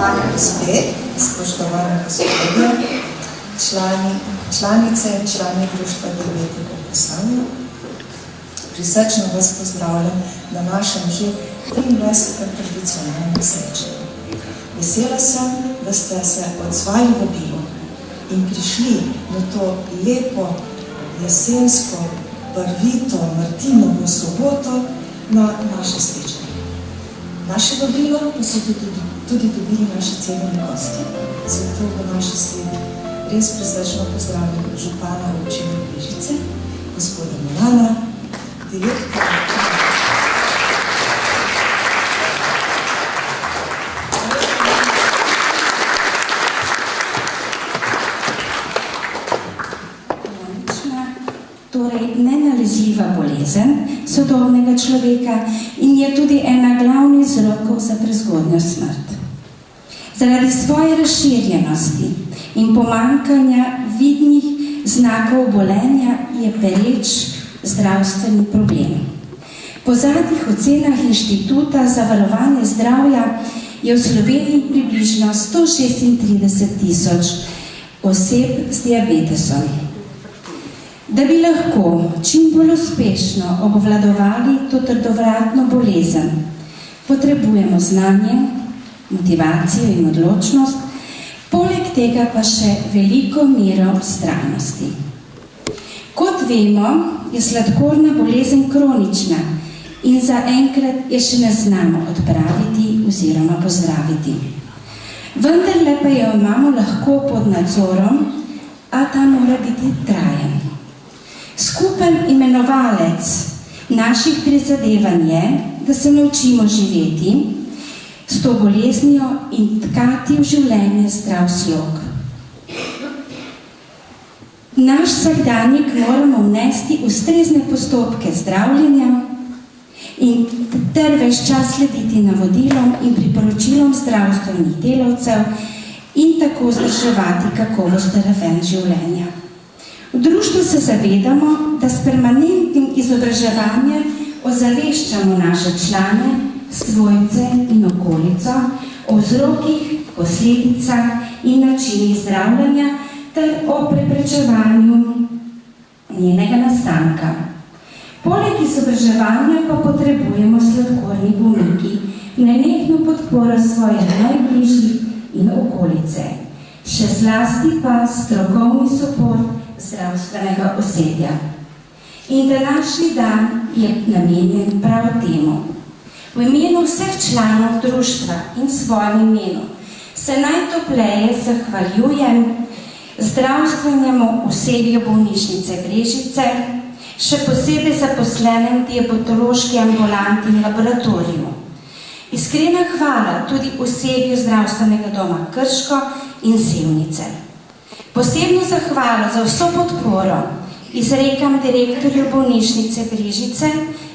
Spoštovane gospe, spoštovane gospodje, članice in člani društva Diabetikov Posavje, prisrčno vas pozdravljam na našem že 23. tradicionalnem srečanju. Vesela sem, da ste se odzvali vabilu in prišli na to lepo, jesensko, barvito, Martinovo soboto na naše srečanje. Naše vabilo pa so tudi dobili naši cenjeni gosti. Zato v naši sledi res prisrčno pozdravljam župana občine Brežice, gospoda Milana, direktorja. Torej, nenalezljiva bolezen sodobnega človeka in je tudi ena glavnih vzrokov za prezgodnjo smrt. Zaradi svoje razširjenosti in pomanjkanja vidnih znakov obolenja je pereč zdravstveni problem. Po zadnjih ocenah Inštituta za varovanje zdravja je v Sloveniji približno 136.000 oseb z diabetesom. Da bi lahko čim bolj uspešno obvladovali to trdovratno bolezen, potrebujemo znanje, motivacijo in odločnost, poleg tega pa še veliko mero vztrajnosti. Kot vemo, je sladkorna bolezen kronična in zaenkrat je še ne znamo odpraviti oziroma pozdraviti. Vendarle pa jo imamo lahko pod nadzorom, a ta mora biti trajen. Skupen imenovalec naših prizadevanj je, da se naučimo živeti s to boleznijo in tkati v življenje zdrav slog. Naš vsakdanjik moramo vnesti ustrezne postopke zdravljenja in ter ves čas slediti navodilom in priporočilom zdravstvenih delavcev in tako vzdrževati kakovosten raven življenja. V društvu se zavedamo, da s permanentnim izobraževanjem ozaveščamo naše člane, svojce in okolico o vzrokih, posledicah in načinih zdravljenja ter o preprečevanju njenega nastanka. Poleg izobraževanja pa potrebujemo sladkorni bolniki nenehno podporo svojih najbližjih in okolice, še zlasti pa strokovni suport zdravstvenega osebja. In današnji dan je namenjen prav temu. V imenu vseh članov društva in svojem imenu se najtopleje zahvaljujem zdravstvenemu osebju bolnišnice Brežice, še posebej zaposlenem diabetološki ambulanti in laboratoriju. Iskrena hvala tudi osebju zdravstvenega doma Krško in Sevnice. Posebno zahvalo za vso podporo izrekam direktorju bolnišnice Brežice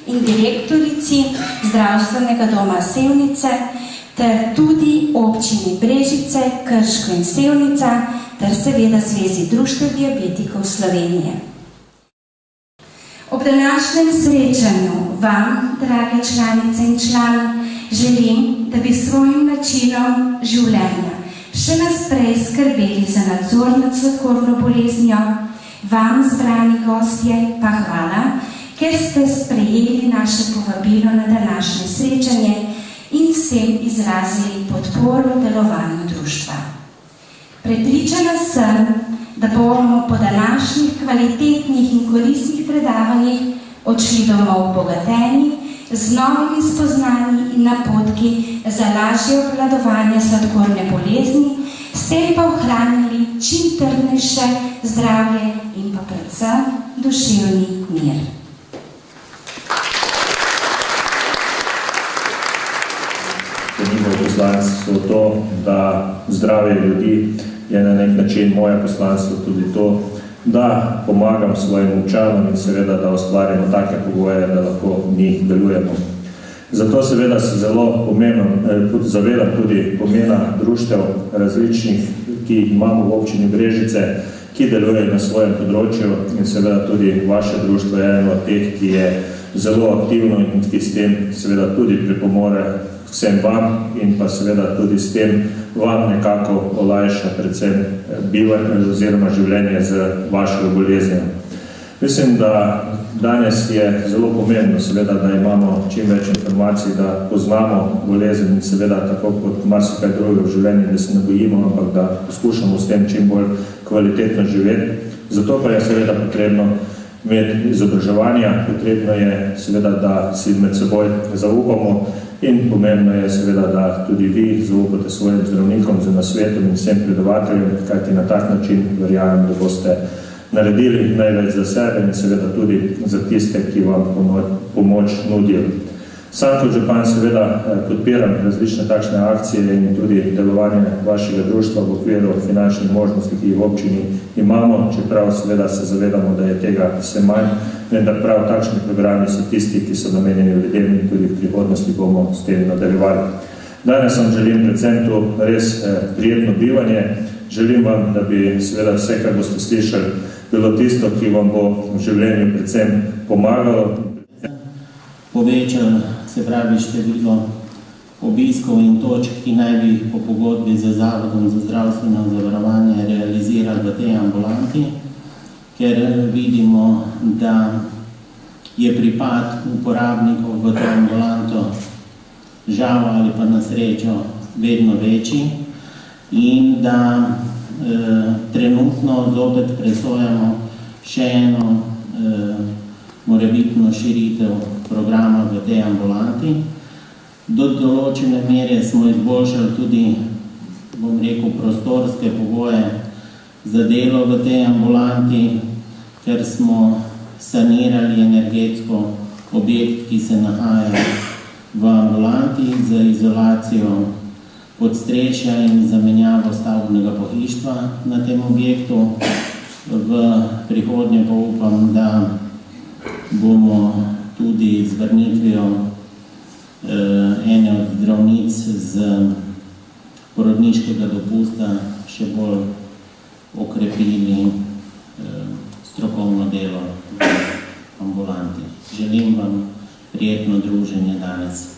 in direktorici zdravstvenega doma Sevnice ter tudi občini Brežice, Krško in Sevnica ter seveda Zvezi društev diabetikov Slovenije. Ob današnjem srečanju vam, drage članice in člani, želim, da bi svojim načinom življenja še naprej skrbeli za nadzor nad sladkorno boleznijo. Vam, zbrani gostje, pa hvala, ker ste sprejeli naše povabilo na današnje srečanje in vsem izrazili podporo delovanju društva. Prepričana sem, da bomo po današnjih kvalitetnih in koristnih predavanjih odšli domov bogateni z novimi spoznanji in napotki za lažje obvladovanje sladkorne bolezni, s tem pa ohranili čim trdnejše zdravje in pa predvsem duševni mir. Njihovo poslanstvo to, da zdravje ljudi je na nek način moje poslanstvo tudi to, da pomagam svojim občanom in seveda, da ustvarjamo take pogoje, da lahko v njih delujemo. Zato seveda se zelo zavedam tudi pomena društev različnih, ki jih imamo v občini Brežice, ki delujejo na svojem področju in seveda tudi vaše društvo je eno od teh, ki je zelo aktivno in ki s tem seveda tudi pripomore vsem vam in pa seveda tudi s tem vam nekako olajša predvsem bivanje oziroma življenje z vašo boleznijo. Mislim, da danes je zelo pomembno seveda, da imamo čim več informacij, da poznamo bolezen in seveda tako kot marsikaj drugega v življenju, da se ne bojimo, ampak da poskušamo s tem čim bolj kvalitetno živeti. Zato pa je seveda potrebno imeti izobraževanja, potrebno je seveda, da si med seboj zaupamo in pomembno je seveda, da tudi vi zaupate svojim zdravnikom z nasvetom in vsem predavateljem, kajti na tak način verjamem, da boste naredili največ za sebe in seveda tudi za tiste, ki vam pomoč nudijo. Sam kot župan seveda podpiram različne takšne akcije in tudi delovanje vašega društva v okviru finančnih možnosti, ki jih v občini imamo, čeprav seveda se zavedamo, da je tega vse manj, vendar prav takšni programi so tisti, ki so namenjeni ljudem in tudi v prihodnosti bomo s tem nadaljevali. Danes vam želim predvsem to res prijetno bivanje. Želim vam, da bi seveda vse, kar boste slišali, bilo tisto, ki vam bo v življenju predvsem pomagalo. Povečal, se pravi, število obiskov in točk, ki naj bi po pogodbi z Zavodom za zdravstveno zavarovanje realizirali v tej ambulanti, ker vidimo, da je pripad uporabnikov v to ambulanto žal ali pa na srečo vedno večji in da trenutno zopet presojamo še eno morebitno širitev programa v tej ambulanti. Do določene mere smo izboljšali tudi, bom rekel, prostorske pogoje za delo v tej ambulanti, ker smo sanirali energetsko objekt, ki se nahaja v ambulanti z izolacijo podstrešja in zamenjavo stavbnega pohištva na tem objektu. V prihodnje pa upam, da bomo tudi z vrnitvijo ene od zdravnic z porodniškega dopusta še bolj okrepili strokovno delo v ambulanti. Želim vam prijetno druženje danes.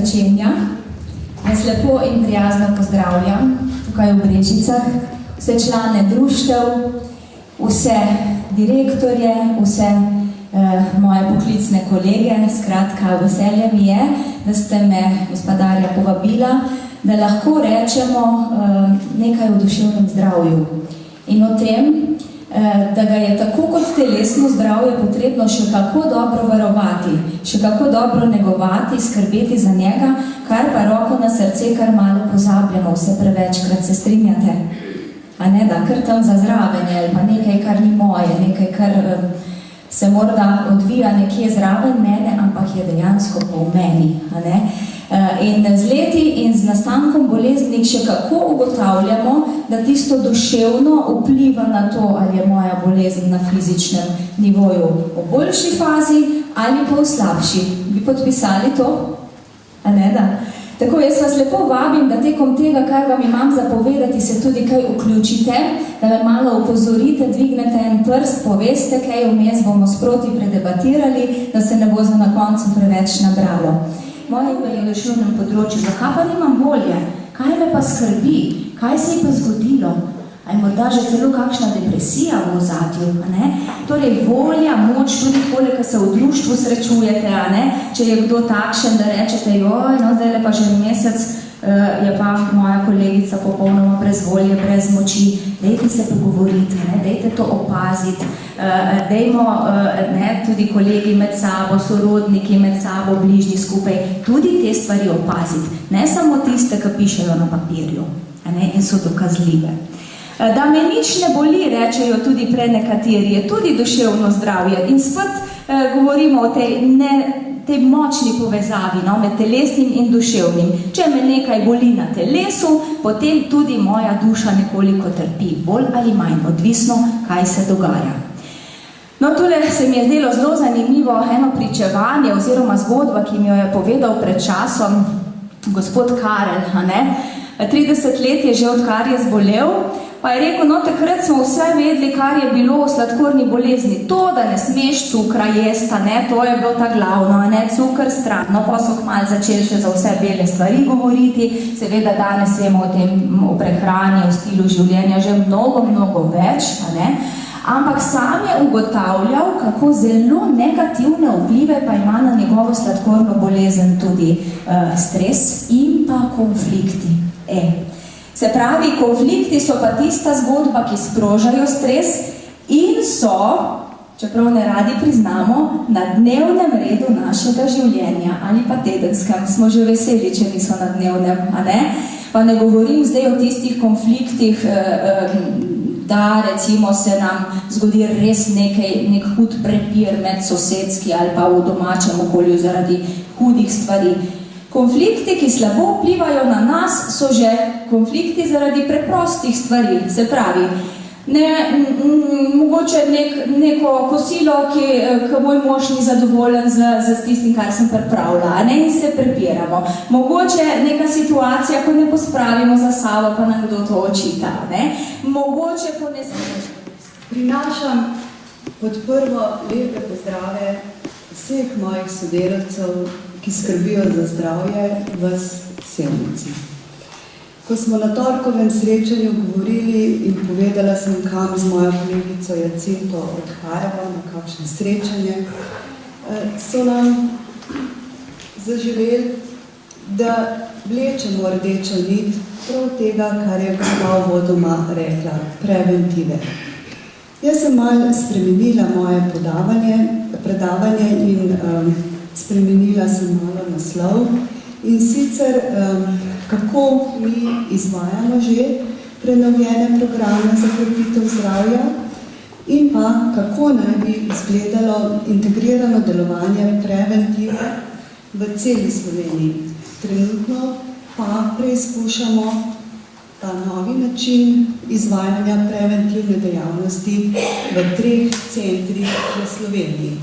začenja. Jaz lepo in prijazno pozdravljam tukaj v Brežicah vse člane društev, vse direktorje, vse moje poklicne kolege. Skratka, veselje mi je, da ste me, gospodarja, povabila, da lahko rečemo nekaj o duševnem zdravju in o tem, da ga je tako kot telesno zdravje potrebno še kako dobro varovati, še kako dobro negovati, skrbeti za njega, kar pa roko na srce kar malo pozabljamo, vse prevečkrat, se strinjate. A ne, da kar tam za zravenje ali pa nekaj, kar ni moje, nekaj, kar se morda odvija nekje zraven mene, ampak je dejansko po meni. A ne? In z leti in z nastankom bolezni še kako ugotavljamo, da tisto duševno vpliva na to, ali je moja bolezen na fizičnem nivoju v boljši fazi ali pa v slabši. Bi podpisali to? A ne, da? Tako, jaz vas lepo vabim, da tekom tega, kar vam imam zapovedati, se tudi kaj vključite, da me malo opozorite, dvignete en prst, poveste, kaj vmes bomo sproti predebatirali, da se ne bo za na koncu preveč nabralo. Moje ime je v duševnem področju, zakaj pa nimam volje? Kaj me pa skrbi? Kaj se je pa zgodilo? A je morda že celo kakšna depresija v ozadju, a ne? Torej, volja, moč, tudi koliko se v društvu srečujete, a ne? Če je kdo takšen, da rečete, joj, no, zdaj pa že mesec je pa moja kolegica popolnoma brez volje, brez moči. Dejte se pogovoriti, ne? Dejte to opaziti, dejmo tudi kolegi med sabo, sorodniki med sabo, bližnji skupaj, tudi te stvari opaziti. Ne samo tiste, ki pišejo na papirju, a ne? In so dokazljive. Da me nič ne boli, rečejo tudi prenekateri, je tudi duševno zdravje. In spet govorimo o tej močni povezavi, no, med telesnim in duševnim. Če me nekaj boli na telesu, potem tudi moja duša nekoliko trpi, bolj ali manj, odvisno, kaj se dogaja. No, tule se mi je zdelo zelo zanimivo eno pričevanje oziroma zgodba, ki mi jo je povedal pred časom gospod Karel, a ne? 30 let je že odkar je zbolel, pa je rekel, no, takrat smo vse vedeli, kar je bilo v sladkorni bolezni. To, da ne smeš cukra jesti, ne, to je bilo ta glavno, ne, cukr stran. No, pa so malo začeli še za vse bele stvari govoriti. Seveda danes vemo o tem, o prehrani, o stilu življenja že mnogo več, a ne. Ampak sam je ugotavljal, kako zelo negativne vplive pa ima na njegovo sladkorno bolezen tudi stres in pa konflikti. Se pravi, konflikti so pa tista zgodba, ki sprožajo stres in so, čeprav ne radi priznamo, na dnevnem redu našega življenja ali pa tedenskem. Smo že veseli, če niso na dnevnem, a ne? Pa ne govorim zdaj o tistih konfliktih, da recimo se nam zgodi res nek hud prepir med sosedski ali pa v domačem okolju zaradi hudih stvari. Konflikti, ki slabo vplivajo na nas, so že konflikti zaradi preprostih stvari. Se pravi, mogoče neko kosilo, ki moj mož ni zadovoljen z tistim, kar sem pripravila, ne, in se prepiramo. Mogoče neka situacija, ko ne pospravimo za sabo, pa nam kdo to očita, ne. Mogoče po Prinašam pod prvo lepe pozdrave vseh mojih sodelavcev, ki skrbijo za zdravje v Sevnici. Ko smo na torkovem srečanju govorili in povedala sem, kam z mojo kolegico Jacinto odhajamo na kakšno srečanje, so nam zaželeli, da vlečemo rdečo nit prav tega, kar je gospa uvodoma rekla, preventive. Jaz sem malo spremenila moje predavanje in spremenila sem malo naslov in sicer kako mi izvajamo že prenovljene programe za krepitev zdravja in pa kako naj bi izgledalo integrirano delovanje preventive v celi Sloveniji. Trenutno pa preizkušamo ta novi način izvajanja preventivne dejavnosti v 3 centrih v Sloveniji.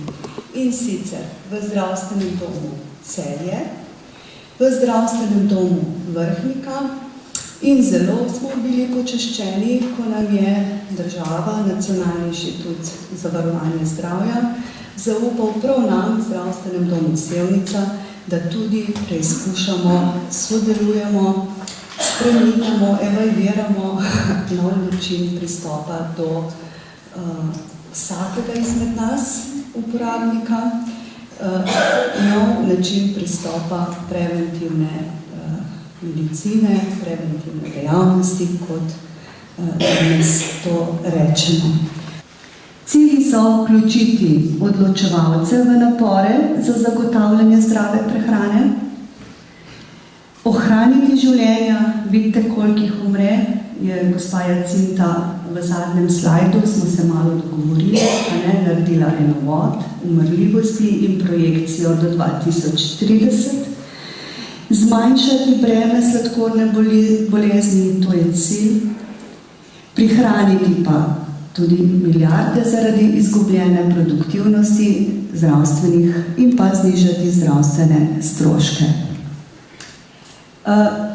In sicer v zdravstvenem domu Celje, v zdravstvenem domu Vrhnika in zelo smo bili počaščeni, ko nam je država, Nacionalni inštitut za varovanje zdravja, zaupal prav nam, zdravstvenem domu Sevnica, da tudi preizkušamo, sodelujemo, spreminjamo, evalviramo nov način pristopa do vsakega izmed nas, uporabnika, nov način pristopa preventivne medicine, preventivne dejavnosti, kot danes to rečemo. Cilji so vključiti odločevalce v napore za zagotavljanje zdrave prehrane, ohraniti življenja, vidite, koliko jih umre, je gospa Jacinta v zadnjem slajdu, smo se malo dogovorili, naredila enovod umrljivosti in projekcijo do 2030, zmanjšati breme sladkorne bolezni, to je cilj, prihraniti pa tudi milijarde zaradi izgubljene produktivnosti zdravstvenih in pa znižati zdravstvene stroške.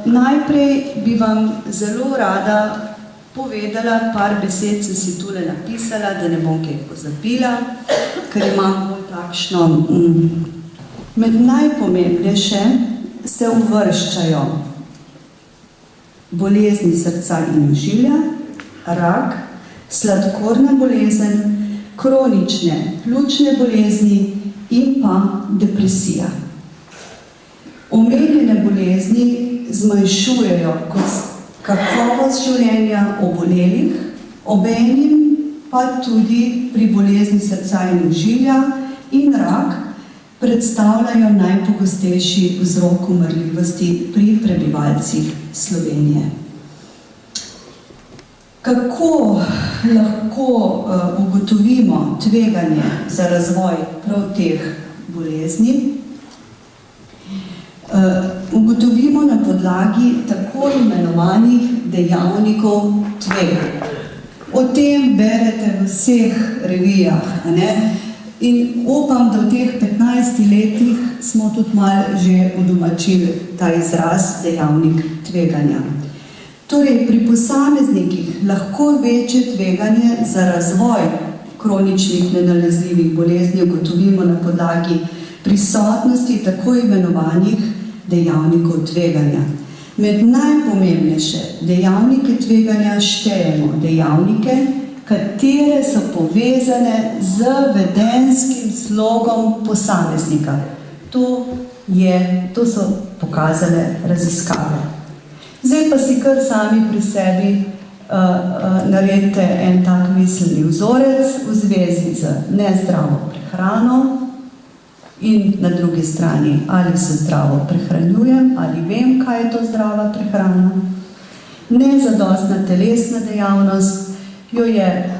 Najprej bi vam zelo rada povedala, par besed sem si tule napisala, da ne bom kaj pozabila, ker imam bolj takšno. Med najpomembnejše se uvrščajo bolezni srca in ožilja, rak, sladkorna bolezen, kronične pljučne bolezni in pa depresija. Omenjene bolezni zmanjšujejo kakovost življenja obolelih, obenem pa tudi pri bolezni srca in ožilja in rak predstavljajo najpogostejši vzrok umrljivosti pri prebivalcih Slovenije. Kako lahko ugotovimo tveganje za razvoj prav teh bolezni? Ugotovimo na podlagi tako imenovanih dejavnikov tveganja. O tem berete v vseh revijah, in upam, da v teh 15 letih smo tudi malo že udomačili ta izraz dejavnik tveganja. Torej, pri posameznikih lahko večje tveganje za razvoj kroničnih nenalezljivih bolezni ugotovimo na podlagi prisotnosti tako imenovanih dejavnikov tveganja. Med najpomembnejše dejavnike tveganja štejemo dejavnike, katere so povezane z vedenskim slogom posameznika. To so pokazale raziskave. Zdaj pa si kar sami pri sebi naredite en tak miselni vzorec v zvezi z nezdravo prehrano in na drugi strani, ali se zdravo prehranjujem, ali vem, kaj je to zdrava prehrana. Nezadostna telesna dejavnost, jo je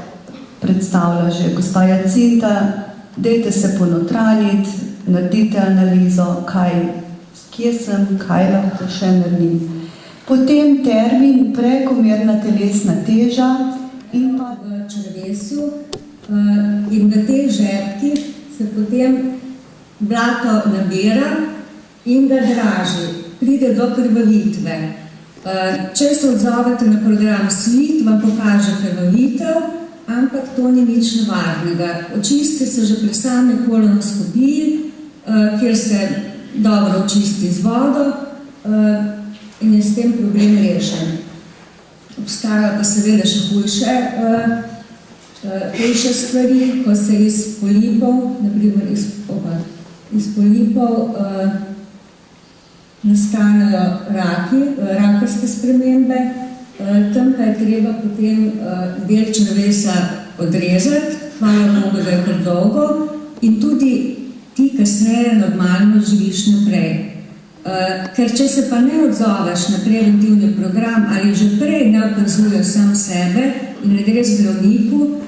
predstavila že gospa Jacinta, dajte se ponotraniti, naredite analizo, kje sem, kaj lahko še naredim. Potem termin prekomerna telesna teža in pa v črevesju in v teh žepkih se potem blato nabira in ga draži, pride do krvavitve. Če se odzovete na program SWIT, vam pokaže krvavitev, ampak to ni nič nevarnega. Očisti se že pri sami kolonoskopiji, kjer se dobro očisti z vodo in je s tem problem rešen. Obstajajo pa seveda še hujše stvari, ko se iz polipov, naprimer iz polipov nastanejo rakaste spremembe, tam pa je treba potem del črevesa odrezati, hvala Bogu, da je kar dolgo, in tudi ti kasneje normalno živiš naprej. Ker če se pa ne odzoveš na preventivni program ali že prej ne opazuješ sam sebe in ne greš zdravniku,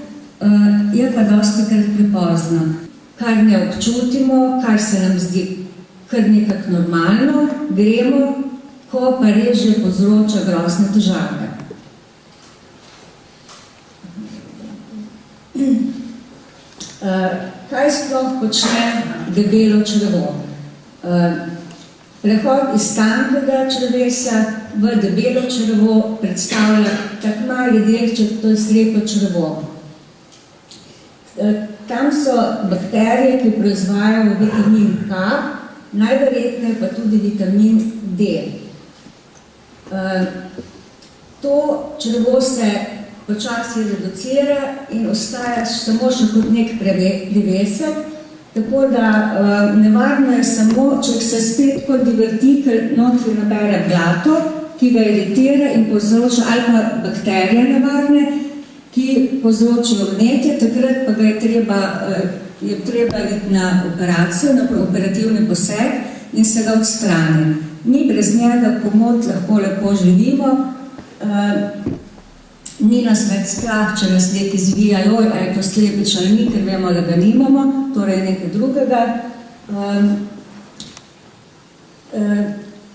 je pa dostikrat prepozno. Kar ne občutimo, kar se nam zdi kar nekako normalno, gremo, ko pa res že povzroča grozne težave. Kaj sploh počne debelo črevo? Prehod iz tankega črevesja v debelo črevo predstavlja tak mali delček, to je slepo črevo. Tam so bakterije, ki proizvajajo vitamin K najverjetneje pa tudi vitamin D. To črevo se počasi reducira in ostaja samo še kot nek privesek, tako da nevarno je samo, če se spet kot divertikel notri nabere blato, ki ga iritira in povzroča, ali pa bakterije nevarne, ki povzročijo vnetje, takrat pa ga je treba iti na operacijo, na operativni poseg in se ga odstrani. Mi brez njega komod lahko lepo živimo, ni nas več strah, če nas nekaj zvija, ali je to slepič ali ni, ker vemo, da ga nimamo, torej nekaj drugega.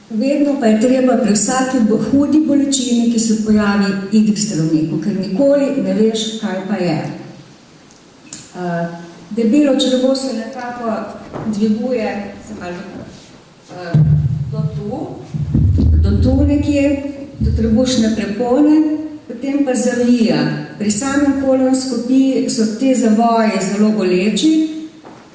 Vedno pa je treba pri vsaki hudi bolečini, ki se pojavi, iti k zdravniku, ker nikoli ne veš, kaj pa je. Debelo črevo se nekako dviguje do tu nekje, do trebušne prepone, potem pa zavija. Pri samem kolonoskopiji so te zavoji zelo boleči,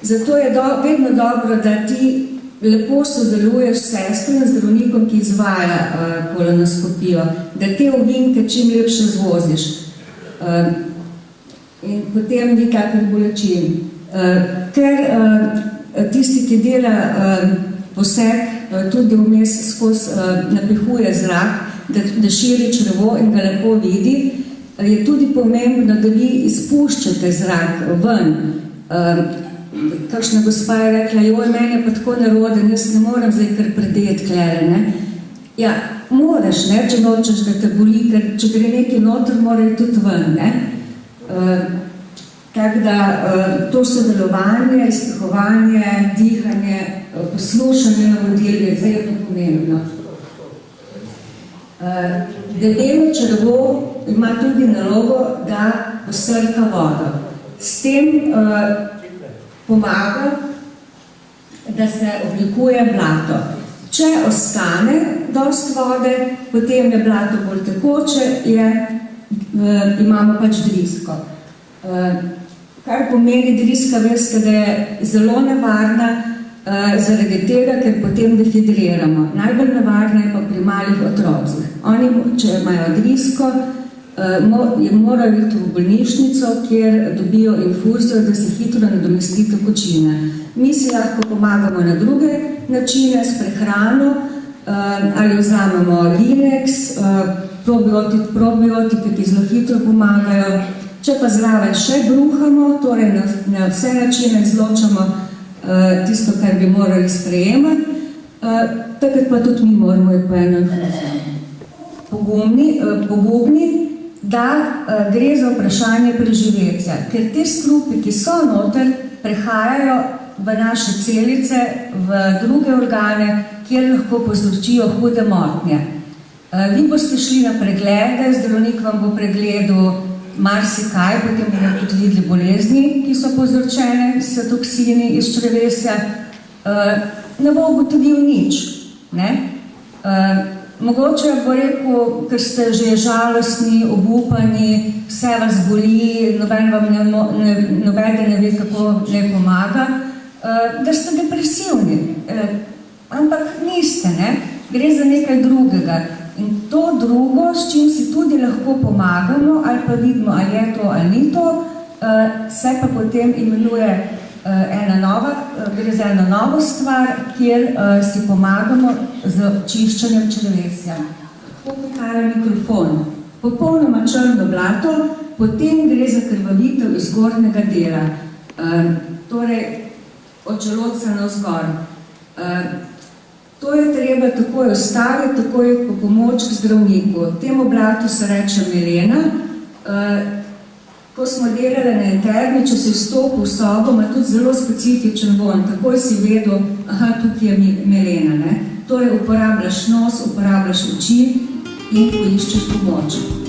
zato je vedno dobro, da ti lepo sodeluješ s sestro in zdravnikom, ki izvaja kolonoskopijo, da te ovinke čim lepše zvoziš. In potem ni takih bolečin. Ker tisti, ki dela poseg, tudi vmes skozi napihuje zrak, da širi črevo in ga lepo vidi, je tudi pomembno, da vi izpuščate zrak ven. Kakšna gospa je rekla, joj, meni je pa tako neroden, jaz ne morem zdaj kar predeti klere, ne? Ja, moraš, ne, če nočeš, da te boli, ker če gre nekaj noter, mora tudi ven, ne? Tako da to sodelovanje, izpihovanje, dihanje, poslušanje navodil je zelo pomembno. Debelo črevo ima tudi nalogo, da posrka vodo. S tem pomaga, da se oblikuje blato. Če ostane dosti vode, potem je blato bolj tekoče, imamo pač drisko. Kar pomeni driska, veste, da je zelo nevarna zaradi tega, ker potem dehidriramo. Najbolj nevarna je pa pri malih otrocih. Oni, če imajo drisko, morajo iti v bolnišnico, kjer dobijo infuzijo, da se hitro nadomesti tekočine. Mi si lahko pomagamo na druge načine, s prehrano, ali vzamemo Linex, probiotike, ki zelo hitro pomagajo. Če pa zraven še bruhamo, torej na vse načine izločamo tisto, kar bi morali sprejemati, takrat pa tudi mi moramo iti po eno infuzijo. Pogubni, da gre za vprašanje preživetja, ker te strupi, ki so noter, prehajajo v naše celice, v druge organe, kjer lahko povzročijo hude motnje. Vi boste šli na preglede, zdravnik vam bo pregledal marsikaj, potem bomo tudi videli bolezni, ki so povzročene s toksini iz črevesja. Ne bo ugotovil nič, ne? Mogoče bo rekel, ker ste že žalostni, obupani, vse vas boli, noben ne ve, kako ne pomaga, da ste depresivni. Ampak niste, ne? Gre za nekaj drugega. In to drugo, s čim si tudi lahko pomagamo, ali pa vidimo, ali je to ali ni to, se pa potem imenuje gre za eno novo stvar, kjer si pomagamo z čiščenjem črevesja. Pokara mikrofon. Popolnoma črno blato, potem gre za krvavitev iz zgornjega dela. Torej, od želodca navzgor. To je treba takoj ostaviti, takoj po pomoč k zdravniku. Temu blatu se reče melena. Ko smo delali na interni, če si vstopil v sobo, ima tudi zelo specifičen vonj. Takoj si vedel, tukaj je melena. Torej, uporabljaš nos, uporabljaš oči in poiščeš pomoč.